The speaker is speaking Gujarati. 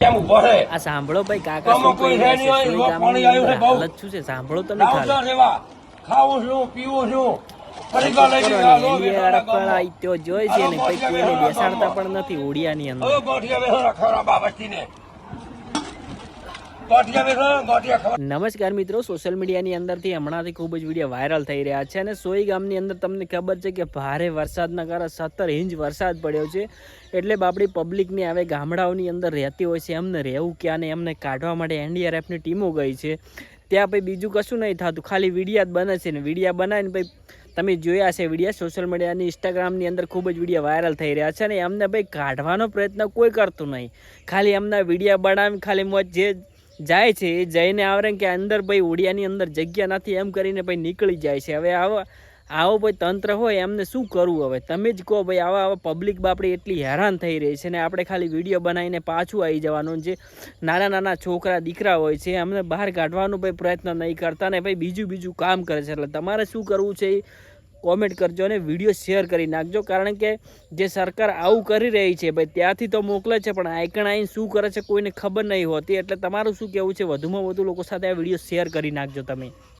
કેમ ઉભો છે? આ સાંભળો ભાઈ, કાકા આમાં કોઈ છે નહીં હોય, એવો પાણી આવ્યું છે બહુ. હાલત શું છે સાંભળો તમે ખાલી. લાવતા સેવા. ખાવું છું, પીવું છું. પડીકા લઈ કરો લીધા, ને, લો એની બેઠા અડકળ ગામમાં. આ ત્યો જોઈ છે ને ભાઈ, કોઈને બેસાડતા પણ નથી ઓડિયાની અંદર. હવે ગોઠિયા બેસો ખરા બાબતને. ગોઠિયા બેસો, ગોઠિયા ખવા. નમસ્કાર મિત્રો, સોશિયલ મીડિયાની અંદરથી હમણાંથી ખૂબ જ વિડીયો વાયરલ થઈ રહ્યા છે અને સોઈ ગામની અંદર તમને ખબર છે કે ભારે વરસાદના કારણે 17 ઇંચ વરસાદ પડ્યો છે. એટલે બાપડી પબ્લિકની હવે ગામડાઓની અંદર રહેતી હોય છે, એમને રહેવું ક્યાં ને એમને કાઢવા માટે એનડીઆરએફની ટીમો ગઈ છે. ત્યાં ભાઈ બીજું કશું નહીં થતું, ખાલી વિડીયા જ બને છે ને વિડીયા બનાવીને ભાઈ તમે જોયા છે વિડીયા સોશિયલ મીડિયાની ઇન્સ્ટાગ્રામની અંદર ખૂબ જ વિડીયો વાયરલ થઈ રહ્યા છે અને એમને ભાઈ કાઢવાનો પ્રયત્ન કોઈ કરતું નહીં. ખાલી એમના વિડીયા બનાવી ખાલી મોજ જે જાય છે એ જઈને આવે કે અંદર ભાઈ ઓડિયાની અંદર જગ્યા નથી એમ કરીને ભાઈ નીકળી જાય છે. હવે આવો ભાઈ તંત્ર હોય એમને શું કરવું? હવે તમે જ કહો ભાઈ. આવા પબ્લિક બાપડી એટલી હેરાન થઈ રહી છે ને આપણે ખાલી વિડીયો બનાવીને પાછું આવી જવાનું. જે નાના છોકરા દીકરા હોય છે એમને બહાર કાઢવાનો ભાઈ પ્રયત્ન નહીં કરતા ને ભાઈ બીજું કામ કરે છે. એટલે તમારે શું કરવું છે એ કોમેન્ટ કરજો અને વિડીયો શેર કરી નાખજો. કારણ કે જે સરકાર આવું કરી રહી છે ભાઈ ત્યાંથી તો મોકલે છે પણ આઈકણ આવીને શું કરે છે કોઈને ખબર નહીં હોતી. એટલે તમારું શું કહેવું છે? વધુમાં વધુ લોકો સાથે આ વિડીયો શેર કરી નાખજો તમે.